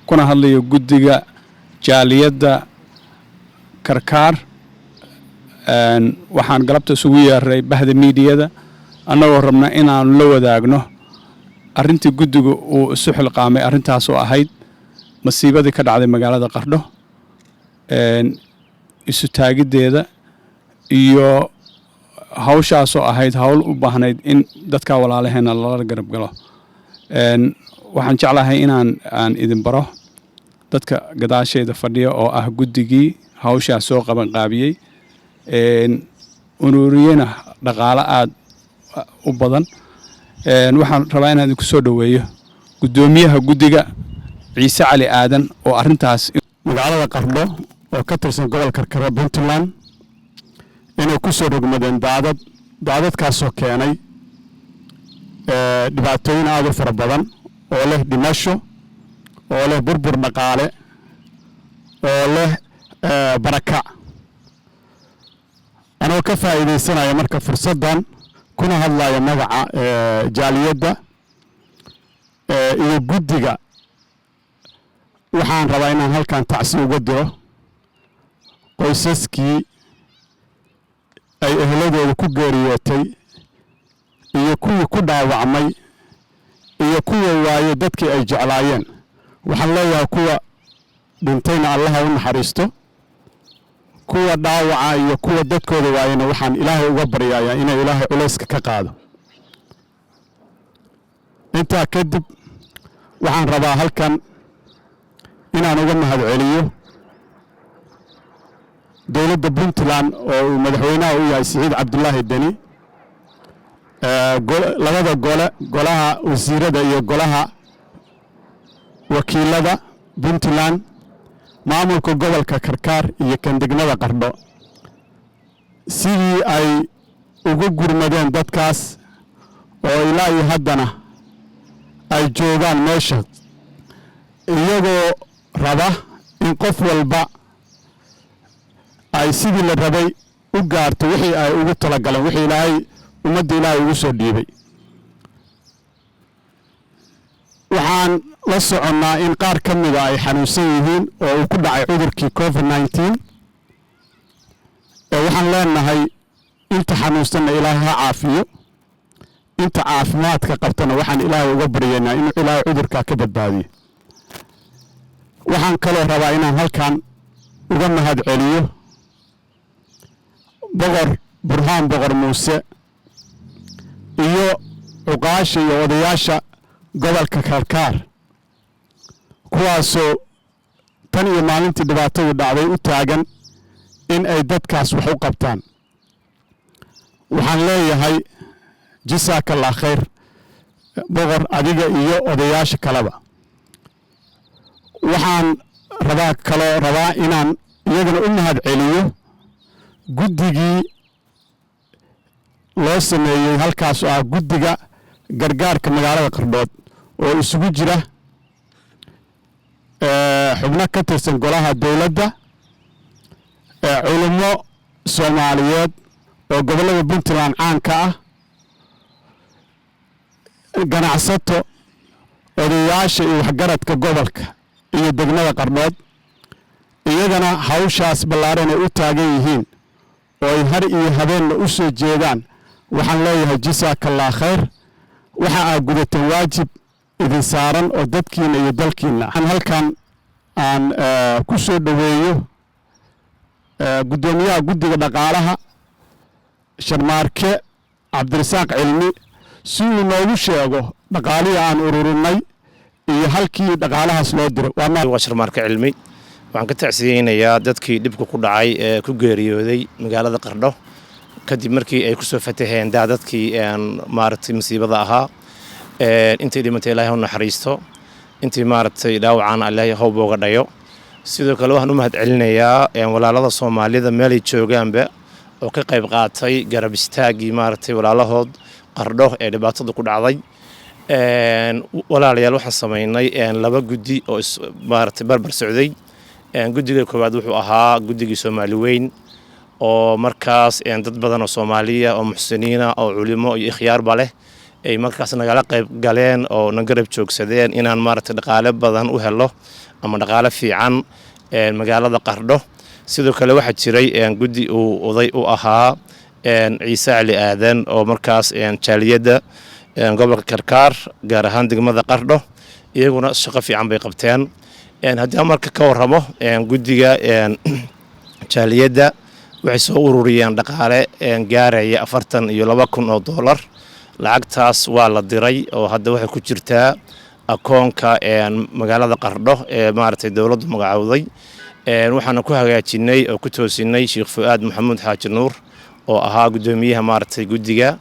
kuna hadlayo guddiga jaaliyadda Karkaar waxaan galabta isugu yeeray bahda miidiyada annagoo rabna inaan la wadaagno arrintii guddigu uu isu xilqaamay arrintaas oo ahayd masiibadii ka dhacday magaalada Qardho isu taagideeda iyo hawshaas oo ahayd hawl u baahnayd in dadka walaalaheena lala garab galo waxaan jeclahay aan idin baro dadka gadaasheeda fadhiya oo ah guddigii hawshaas soo qaban qaabiyay ururiyana dhaqaale aad u badan waxaan rabaa inaan idinku soo dhaweeyo gudoomiyaha guddiga Ciise Cali Aadan oo arrintaas magaalada Qardho oo ka tirsan gobolka Karkar Puntland inay ku soo rogmadeen daadadkaas oo keenay dhibaatooyin aad u fara badan oo leh dhimasho oo leh burbur dhaqaale oo leh baraka anoo ka faa'iideysanaya marka fursadan kuna hadlaya magaca jaaliyadda iyo guddiga waxaan rabaa inaan halkan tacsi uga diro qoysaskii ay ehladooda ku geeriyootay iyo kuwii ku dhaawacmay iyo kuwa waaye dadkii ay jeclaayeen waxaan leeyahay kuwa dhintayna allaha u naxariisto kuwa dhaawaca iyo kuwa dadkooda waayena waxaan ilaahay uga baryayaa inay ilaahay culayska ka qaado intaa kadib waxaan rabaa halkan inaan uga mahadceliyo dowladda Puntland oo madaxweynaha u yahay Siciid Cabdullaahi Deni labada golaha wasiirada iyo golaha wakiilada Puntland maamulka gobolka Karkaar iyo kan degmada Qardho sidii ay ugu gurmadeen dadkaas oo ilaa iyo haddana ay joogaan meesha iyagoo raba in qof walba ay sidii la rabay u gaarto wixii ay ugu talagaleen wixii ilaahay ummadda ilaahay ugu soo dhiibay waxaan la soconnaa in qaar ka mid ay xanuunsan yihiin oo uu ku dhacay cudurkii COVID-19 waxaan leenahay inta xanuunsanna ilaahay ha caafiyo inta caafimaadka qabtana waxaan ilaahay uga baryaynaa inuu ilaahay cudurka ka badbaadiyo waxaan kaloo rabaa inaan halkan uga mahadceliyo Burhaan Boqor Muuse iyo uqaasha iyo odayaasha gobolka Karkaar kuwaasoo tan iyo maalintii dhibaatadu dhacday u taagan in ay dadkaas wax u qabtaan waxaan leeyahay jazakallah khayr boqor adiga iyo odayaasha kaleba waxaan rabaa inaan iyagana u mahadceliyo guddigii loo sameeyay halkaas oo ah guddiga gargaarka magaalada Qardhood oo isugu jira xubno ka tirsan golaha dawladda culimo Soomaaliyeed oo gobolada Puntland caan ka ah ganacsato odayaasha iyo waxgaradka gobolka iyo degmada Qardhood iyagana hawshaas ballaaran ay u taagan yihiin oo ay har iyo habeen u soo jeedaan waxaan leeyahay jazakallah khayr waxa aad gudateen waajib idin saaran oo dadkiina iyo dalkiina halkan aan ku soo dhaweeyo gudoomiyaha guddiga dhaqaalaha Sharmaarke Cabdirasaaq Cilmi si uu noogu sheego dhaqaalihi aan ururinay iyo halkii dhaqaalahaas loo diro waa Sharmaarke Cilmi waxaan ka tacsiyeynayaa dadkii dhibku ku dhacay ee ku geeriyooday magaalada Qardho kadib markii ay ku soo fataheen daadadkii maartay masiibada ahaa intii dhimatay Ilaahay u naxariisto intii maartay dhaawacaan Ilaahay ha booga dhayo sidoo kale waxaan u mahadcelinayaa walaalada Soomaalida meel ay joogaanba oo ka qayb qaatay garab istaagii maartay walaalahood Qardho ee dhibaatada ku dhacday walaalayaal waxaan sameynay laba guddi oo maartay barbar socday guddiga koowaad wuxuu ahaa guddigii Soomaali weyn oo markaas dad badan oo Soomaaliya oo muxsiniina oo culimo iyo ikhyaarba leh ay markaas nagala qayb galeen oo na garab joogsadeen inaan maaragtay dhaqaale badan u helo ama dhaqaale fiican magaalada Qardho sidoo kale waxa jiray guddi uu oday u ahaa Ciise Cali Aadan oo markaas jaaliyada gobolka Karkaar gaar ahaan degmada Qardho iyaguna shaqo fiican bay qabteen haddii marka ka warramo guddiga jaaliyada waxay soo ururiyeen dhaqaale gaaraya $42,000 lacagtaas waa la diray oo hadda waxay ku jirtaa akoonka magaalada Qardho ee maartay dawladdu magacawday waxaana ku hagaajinay oo ku toosinay Sheekh Fuaad Maxamuud Xaaji Nuur oo ahaa gudoomiyaha maartay guddiga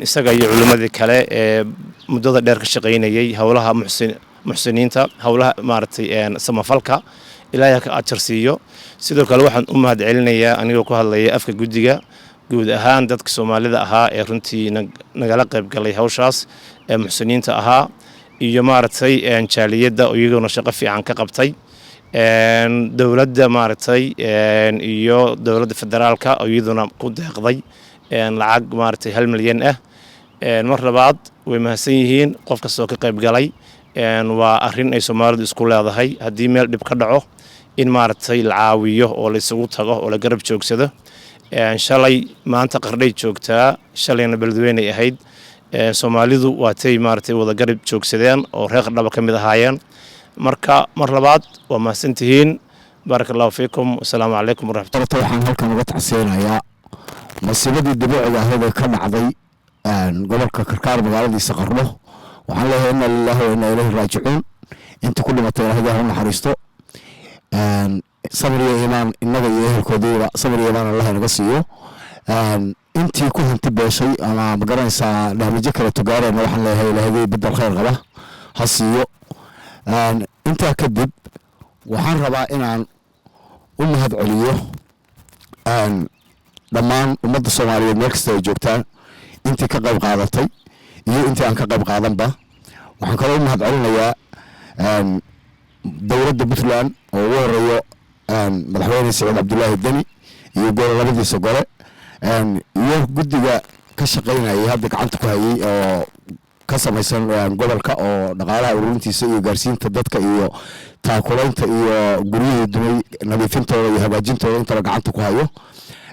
isaga iyo culimadii kale ee muddada dheer ka shaqeynayay hawlaha muxsiniinta hawlaha maartay samafalka ilaahay ka ajarsiiyo sidoo kale waxaan u mahad celinayaa anigoo ku hadlaya afka guddiga guud ahaan dadka Soomaalida ahaa ee runtii nagala qayb galay hawshaas ee muxsiniinta ahaa iyo maartay jaaliyada oo iyaguna shaqo fiican ka qabtay dawladda maartay iyo dawladda federaalka oo iyaduna ku deeqday lacag maartay 1 milyan mar labaad way mahadsan yihiin qof kasta oo ka qayb galay waa arrin ay Soomaalidu isku leedahay haddii meel dhib ka dhaco in maartay la caawiyo oo la isugu tago oo la garab joogsado shalay maanta Qardhay joogtaa shalayna Beledweyne ahayd Soomaalidu waatay maartay wada garab joogsadeen oo reer Qardho ka mid ahaayeen marka mar labaad waa mahadsantihiin barakallahu fiikum assalaamu calaykum waraxmatullahi waxaan halkan uga tacsiyanayaa masiibadii dabiiciga ahayd ee ka dhacday gobolka Karkaar magaaladiisa Qardho waxaan leeyahay inna lillahi wa inna ilayhi raaji'uun inta ku dhimatay Ilaahay ha naxariisto sabir iyo iimaan innaga iyo ehelkoodiiba sabir iyo iimaan Allah naga siiyo intii ku hanti beeshay ama magaranaysaa dhamajo kale tugaareen waxaan leeyahay Ilaahay bedel khayr qaba ha siiyo inta kadib waxaan rabaa inaan u mahad celiyo dhammaan ummadda Soomaaliyeed meel kasta ay joogtaan intii ka qayb qaadatay iyo intii aan ka qayb qaadanba waxaan kaloo u mahad celinayaa dawladda Puntland oo ugu horeeyo madaxweyne Saciid Cabdullaahi Deni iyo labadiisa gole iyo guddiga ka shaqeynayay hadda gacanta ku hayay oo ka samaysan gobolka oo dhaqaalaha ururintiisa iyo gaarsiinta dadka iyo taakulaynta iyo guriyada dumay nadiifintooda iyo hagaajintooda inta gacanta ku hayo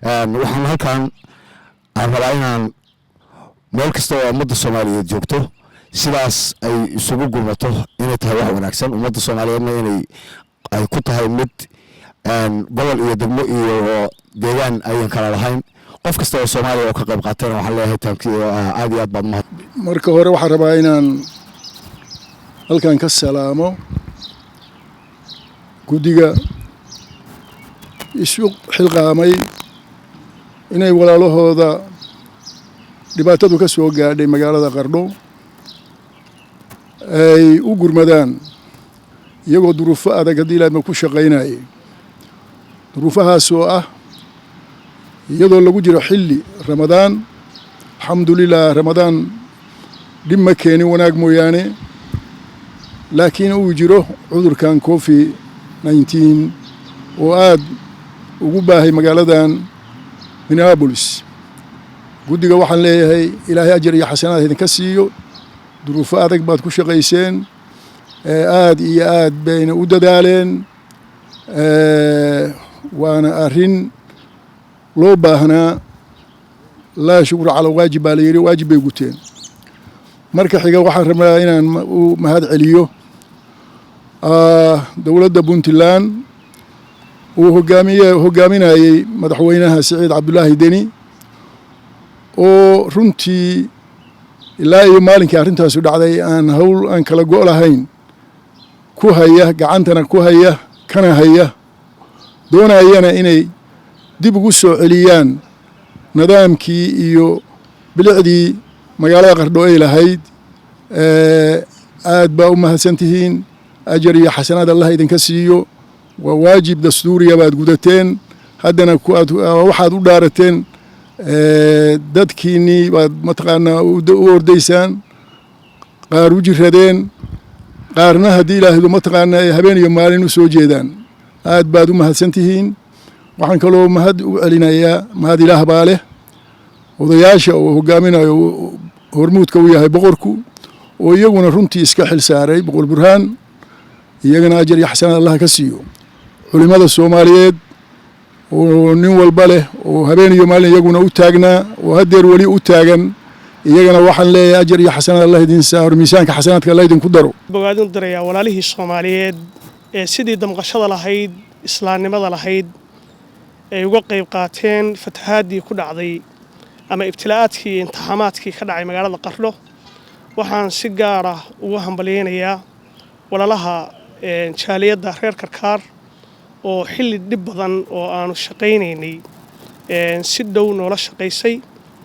waxaan halkan aan rabaa inaan meel kasta oo ummadda Soomaaliyeed joogto sidaas ay isugu gurmato inay tahay wax wanaagsan ummadda Soomaaliyeedna inay ay ku tahay mid gobol iyo degmo iyo deegaan ayaan kala lahayn qof kasta oo Soomaaliya oo ka qayb qaatay waxa leeyahay taankiyo aad iyo aad baad mahad marka hore waxaan rabaa inaan halkan ka salaamo guddiga isu xilqaamay inay walaalahooda dhibaatadu ka soo gaadhay magaalada Qardho ay u gurmadaan iyagoo duruufo adag haddii ilaahayna ku shaqaynayay duruufahaas oo ah iyadoo lagu jiro xilli Ramadaan alxamdulilah Ramadaan dhib ma keenin wanaag mooyaane laakiin uu jiro cudurkan COVID-19 oo aad ugu baahay magaaladan Minneapolis guddiga waxaan leeyahay ilaahay ajar iyo xasanaad idinka siiyo duruufo adag baad ku shaqayseen aad iyo aad bayna u dadaaleen waana arrin loo baahnaa laa shukra cala waajib baa la yidhi waajib bay guteen marka xiga waxaan rabnaa inaan u mahad celiyo dowladda Puntland uu hogaaminayay madaxweynaha Saciid Cabdullaahi Deni oo runtii ilaa iyo maalinkii arrintaasu dhacday aan hawl aan kala go' lahayn ku haya gacantana ku haya kana haya doonayana inay dib ugu soo celiyaan nidaamkii iyo bilicdii magaalada Qardho ay lahayd aad baa u mahadsantihiin ajar iyo xasanaad Allah idinka siiyo waa waajib dastuuriya baad gudateen haddana waxaad u dhaarateen dadkiinii baad mataqaanaa u ordaysaan qaar u jiradeen qaarna haddii ilaahaydu mataqaanaa ay habeen iyo maalin u soo jeedaan aad baad u mahadsantihiin waxaan kaloo mahad u celinayaa mahad ilaah baa leh odayaasha oo hormuudka u yahay boqorku oo iyaguna runtii iska xil saaray boqor burhaan iyagana ajar iyo xasanaad allah ka siiyo culimada Soomaaliyeed oo nin walba leh oo habeen iyo maalin iyaguna u taagnaa oo hadeer wali u taagan iyagana waxaan leeyahay ajar iyo xasanaad allah idin saaro miisaanka xasanaadka allah idin ku daro bogaadin daraya walaalihii Soomaaliyeed ee sidii damqashada lahayd islaamnimada lahayd ay uga qayb qaateen fatahaadii ku dhacday ama ibtilaa'aadkii imtixaamaadkii ka dhacay magaalada Qardho waxaan si gaar ah ugu hambalyeeynaa walaalaha jaaliyadda reer Karkaar oo xilli dhib badan oo aanu shaqaynaynay si dhow noola shaqaysay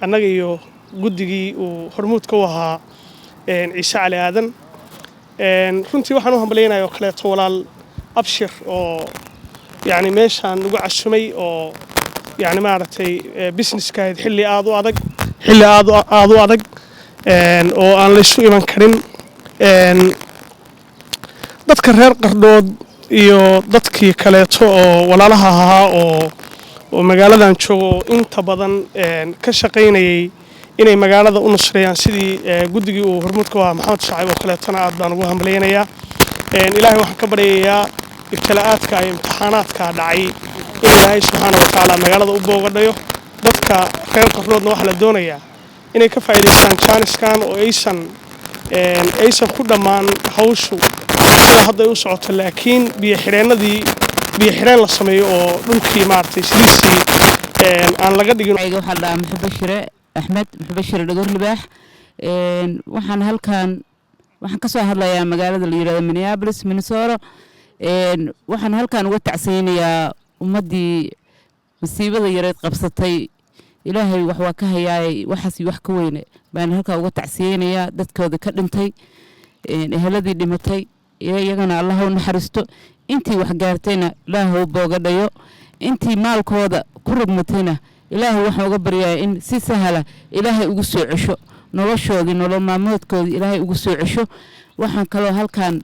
annaga iyo guddigii uu hormuudka u ahaa Ciise Cali Aadan runtii waxaan u hambalyeynaa oo kaleeto walaal Abshir oo يعني meeshaan ugu casumay oo يعني maaragtay businesska xilli aad u adag oo aan la isu iman karin dadka reer Qardhood iyo dadkii kaleeto oo walaalaha ahaa oo magaaladan joogo inta badan ka shaqaynayay inay magaalada u nusreeyaan sidii guddigii uu hormuudka waa Maxamed Shaaciib oo kaleetona aad baan ugu hambalyeeynaa ilaahay waxaan ka baryayaa ibtilaa'aadka iyo imtixaanaadka dhacay in Ilaahay subxaanahu wa ta'aala magaalada u boogadhayo dadka reer Qardhoodna waxa la doonayaa inay ka faa'iideystaan jaaniskan oo aysan ku dhammaan hawshu sida hadda u socoto laakiin biyo xireen la sameeyo oo dhulkii maartay sidiisii aan laga dhigin waxa la Maxbashire Ahmed Maxbashire Dhagoor Libaax waxaan ka soo hadlayaa magaalada la yiraahdo Minneapolis Minnesota waxaan halkaan uga tacsiyanayaa ummadii masiibada yareed qabsatay ilaahay wax waa ka hayaay waxaas wax ka weyn baan halkaan uga tacsiyanayaa dadkooda ka dhintay eheladii dhimatay iyagana Allah u naxariisto intii wax gaartayna Ilaahay boogadhayo intii maalkooda ku rugmatayna Ilaahay waxa uga baryaa in si sahla Ilaahay ugu soo cesho noloshoodii nolol maalmoodkoodii Ilaahay ugu soo cesho waxaan kaloo halkaan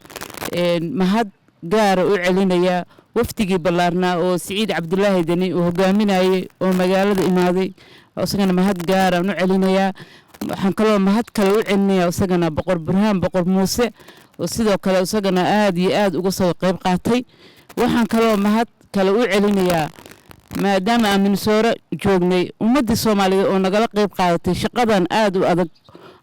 mahad gaar u celinaya waftigii ballaarnaa oo Saciid Cabdullaahi Dani oo hogaaminayay oo magaalada imaaday isagana mahad gaar u celinaya waxaan kaloo mahad kale u celinayaa isagana boqor Burhaan boqor Muuse oo sidoo kale isagana aad iyo aad uga soo qayb qaatay waxaan kaloo mahad kale u celinayaa maadaama aan Minnesota joognay ummadda Soomaaliyeed oo nagala qayb qaadatay shaqadan aad u adag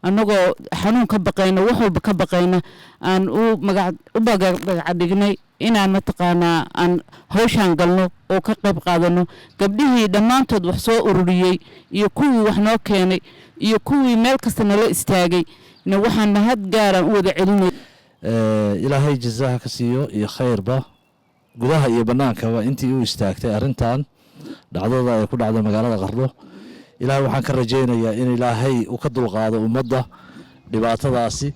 annagoo xanuun ka baqayna wax walba ka baqayna aan u magac dhignay inaan mataqaanaa aan hawshan galno oo ka qayb qaadano gabdhihii dhammaantood wax soo ururiyay iyo kuwii wax noo keenay iyo kuwii meel kasta nala istaagay waxaan mahad gaar u wada celinay ilaahay jazaaha ka siiyo iyo khayrba gudaha iyo bannaankaba intii uu istaagtay arrintan dhacdada ay ku dhacday magaalada Qardho ilaahay waxaan ka rajaynayaa in ilaahay uu ka dulqaado ummadda dhibaatadaasi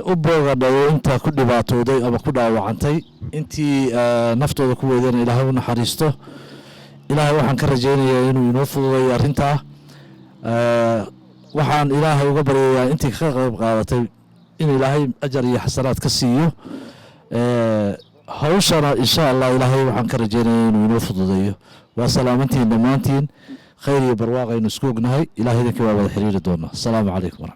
u boogadhayo inta ku dhibaatooday ama ku dhaawacantay intii naftooda ku weydeen ilaahay u naxariisto ilaahay waxaan ka rajaynayaa inuu inoo fududeeyo arrintaa waxaan ilaahay uga baryayaa intii ka qayb qaadatay in ilaahay ajar iyo xasanaad ka siiyo hawshana insha Allah ilaahay waxaan ka rajaynayaa inuu inoo fududeeyo waa salaamantiin dhammaantiin خير برواقي نسكوقناهي إلى هذا كواب الحرير دونا السلام عليكم ورحمة